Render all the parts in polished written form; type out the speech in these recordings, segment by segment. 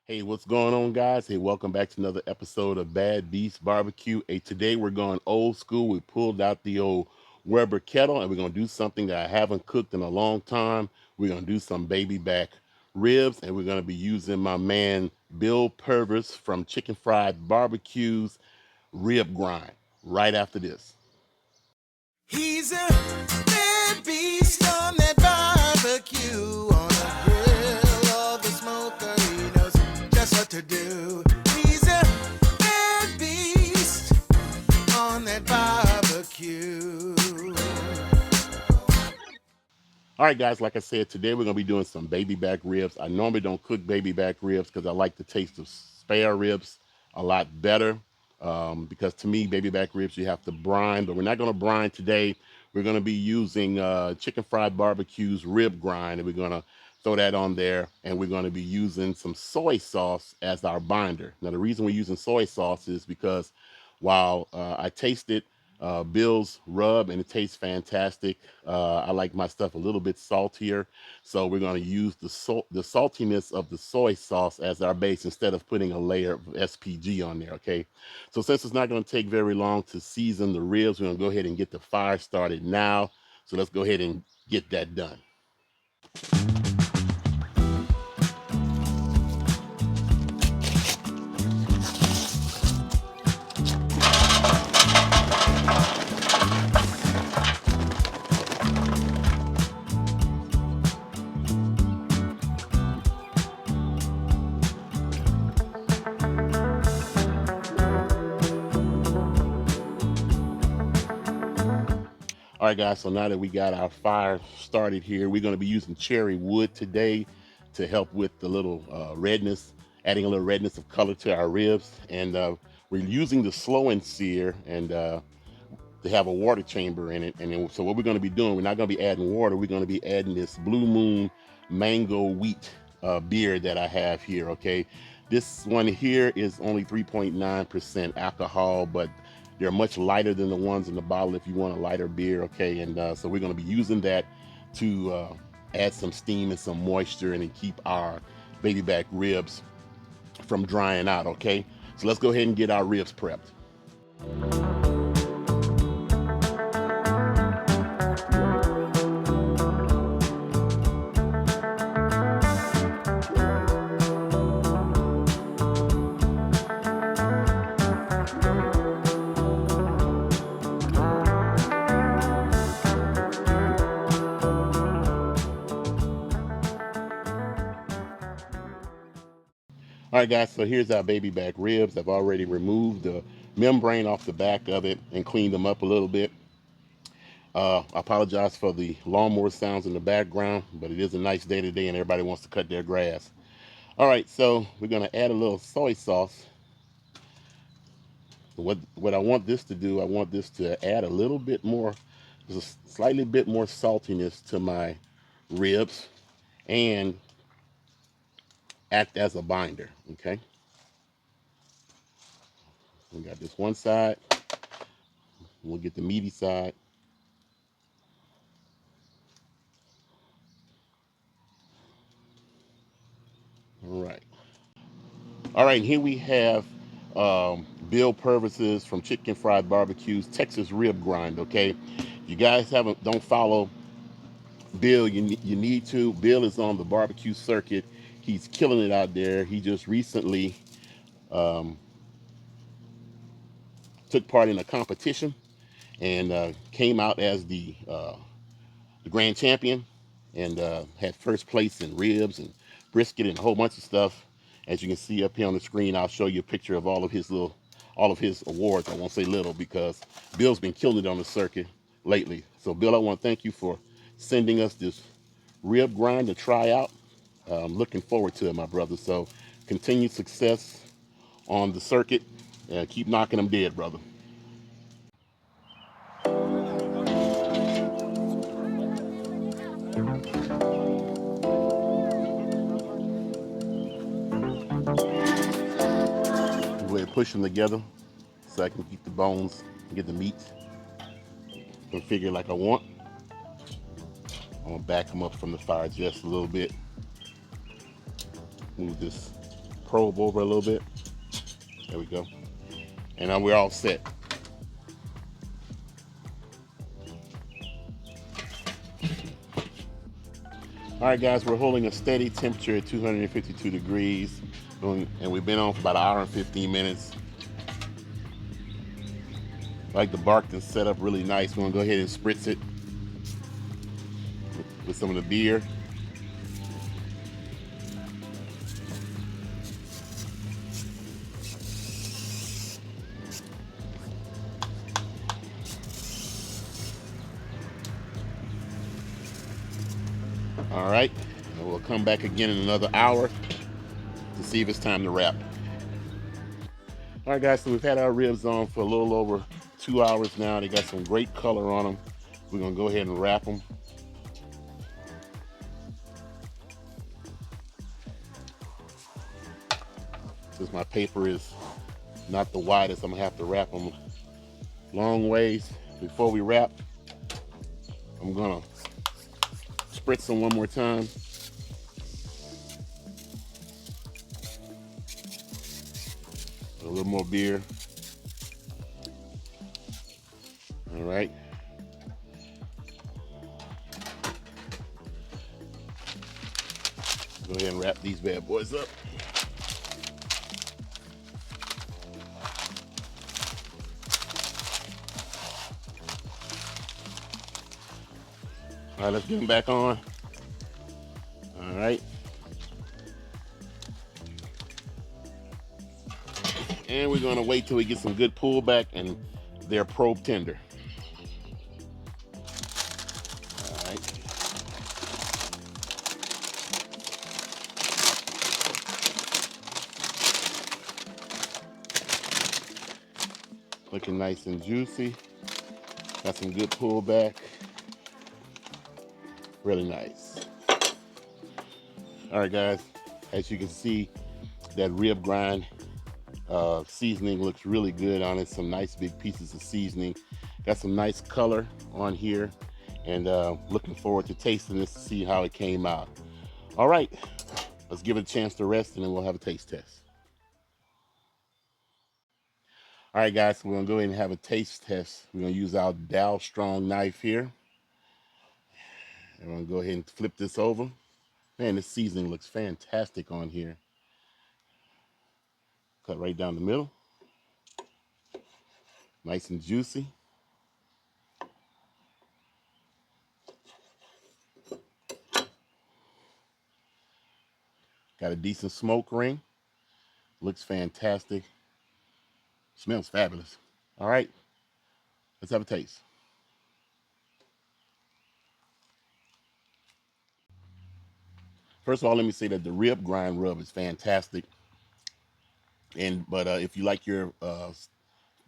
Hey, what's going on, guys? Hey, welcome back to another episode of Bad Beast Barbecue. Hey, today we're going old school. We pulled out the old Weber Kettle, and we're going to do something that I haven't cooked in a long time. We're going to do some baby back ribs, and we're going to be using my man Bill Purvis from Chicken Fried Barbecue's rib grind right after this. He's a bad beast on that barbecue, on the grill or the smoker. He knows just what to do. He's a bad beast on that barbecue. All right, guys, like I said, today we're going to be doing some baby back ribs. I normally don't cook baby back ribs because I like the taste of spare ribs a lot better. Because to me, baby back ribs, you have to brine, but we're not going to brine today. We're going to be using Chicken Fried Barbecue's rib grind, and we're going to throw that on there, and we're going to be using some soy sauce as our binder. Now, the reason we're using soy sauce is because while I tasted Bill's rub and it tastes fantastic. I like my stuff a little bit saltier, so we're going to use the saltiness of the soy sauce as our base instead of putting a layer of SPG on there. Okay, so since it's not going to take very long to season the ribs, we're going to go ahead and get the fire started now. So let's go ahead and get that done. All right, guys, so now that we got our fire started here, we're going to be using cherry wood today to help with the little redness, adding a little redness of color to our ribs. And we're using the slow and sear and to have a water chamber in it. And then, so what we're going to be doing, we're not going to be adding water. We're going to be adding this Blue Moon mango wheat beer that I have here, okay? This one here is only 3.9% alcohol, but they're much lighter than the ones in the bottle if you want a lighter beer, okay? And so we're going to be using that to add some steam and some moisture and then keep our baby back ribs from drying out, okay? So let's go ahead and get our ribs prepped. All right, guys, so here's our baby back ribs. I've already removed the membrane off the back of it and cleaned them up a little bit. I apologize for the lawnmower sounds in the background, but it is a nice day today and everybody wants to cut their grass. All right, so we're gonna add a little soy sauce. What I want this to do, I want this to add a little bit more, just a slightly bit more saltiness to my ribs and act as a binder, okay? We got this one side. We'll get the meaty side. All right. All right, here we have Bill Purvis's from Chicken Fried Barbecue's Texas Rib Grind, okay? You guys don't follow Bill, you need to. Bill is on the barbecue circuit. He's killing it out there. He just recently um, took part in a competition and came out as the grand champion and had first place in ribs and brisket and a whole bunch of stuff. As you can see up here on the screen, I'll show you a picture of all of his awards. I won't say little because Bill's been killing it on the circuit lately. So Bill, I want to thank you for sending us this rib grind to try out. I'm looking forward to it, my brother. So continued success on the circuit and keep knocking them dead, brother. Go ahead and push them together so I can keep the bones and get the meat configured like I want. I'm gonna back them up from the fire just a little bit. Move this probe over a little bit. There we go. And now we're all set. All right, guys, we're holding a steady temperature at 252 degrees, and we've been on for about an hour and 15 minutes. I like the bark that's set up really nice. We're gonna go ahead and spritz it with some of the beer. All right, and we'll come back again in another hour to see if it's time to wrap. All right, guys, so we've had our ribs on for a little over 2 hours now. They got some great color on them. We're gonna go ahead and wrap them. Since my paper is not the widest, I'm gonna have to wrap them long ways. Before we wrap, I'm gonna spritz them one more time. A little more beer. All right. Go ahead and wrap these bad boys up. All right, let's get them back on. All right. And we're gonna wait till we get some good pullback and they're probe tender. All right. Looking nice and juicy. Got some good pullback. Really nice. All right, guys, as you can see, that rib grind seasoning looks really good on it. Some nice big pieces of seasoning. Got some nice color on here, and looking forward to tasting this to see how it came out. All right, let's give it a chance to rest, and then we'll have a taste test. All right, guys, so we're gonna go ahead and have a taste test. We're gonna use our Dow Strong knife here. And we're gonna go ahead and flip this over. Man, this seasoning looks fantastic on here. Cut right down the middle. Nice and juicy. Got a decent smoke ring. Looks fantastic. Smells fabulous. All right, let's have a taste. First of all, let me say that the rib grind rub is fantastic. But if you like your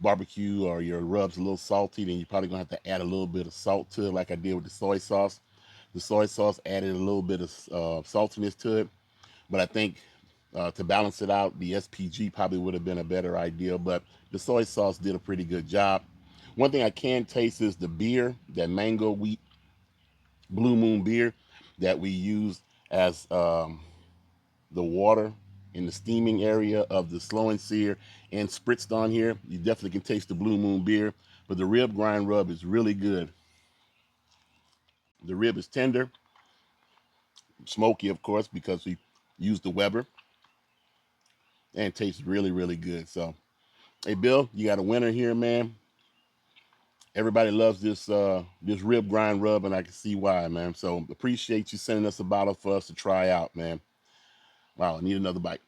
barbecue or your rubs a little salty, then you're probably gonna have to add a little bit of salt to it, like I did with the soy sauce. The soy sauce added a little bit of saltiness to it, but I think to balance it out, the SPG probably would have been a better idea, but the soy sauce did a pretty good job. One thing I can taste is the beer, that mango wheat Blue Moon beer that we used as the water in the steaming area of the slow and sear and spritzed on here. You definitely can taste the Blue Moon beer, but the rib grind rub is really good. The rib is tender, smoky, of course, because we used the Weber, and it tastes really, really good. So, hey, Bill, you got a winner here, man. Everybody loves this rib grind rub, and I can see why, man. So appreciate you sending us a bottle for us to try out, man. Wow, I need another bite.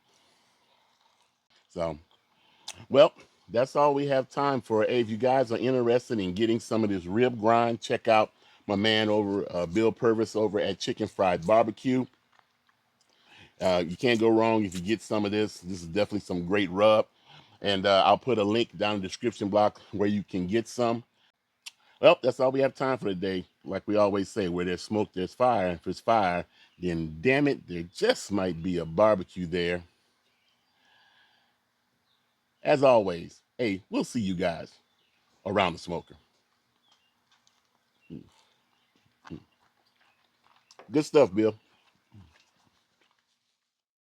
So, well, that's all we have time for. Hey, if you guys are interested in getting some of this rib grind, check out my man over, Bill Purvis over at Chicken Fried Barbecue. You can't go wrong if you get some of this. This is definitely some great rub. And I'll put a link down in the description block where you can get some. Well, that's all we have time for today. Like we always say, where there's smoke, there's fire. If there's fire, then damn it, there just might be a barbecue there. As always, hey, we'll see you guys around the smoker. Good stuff, Bill.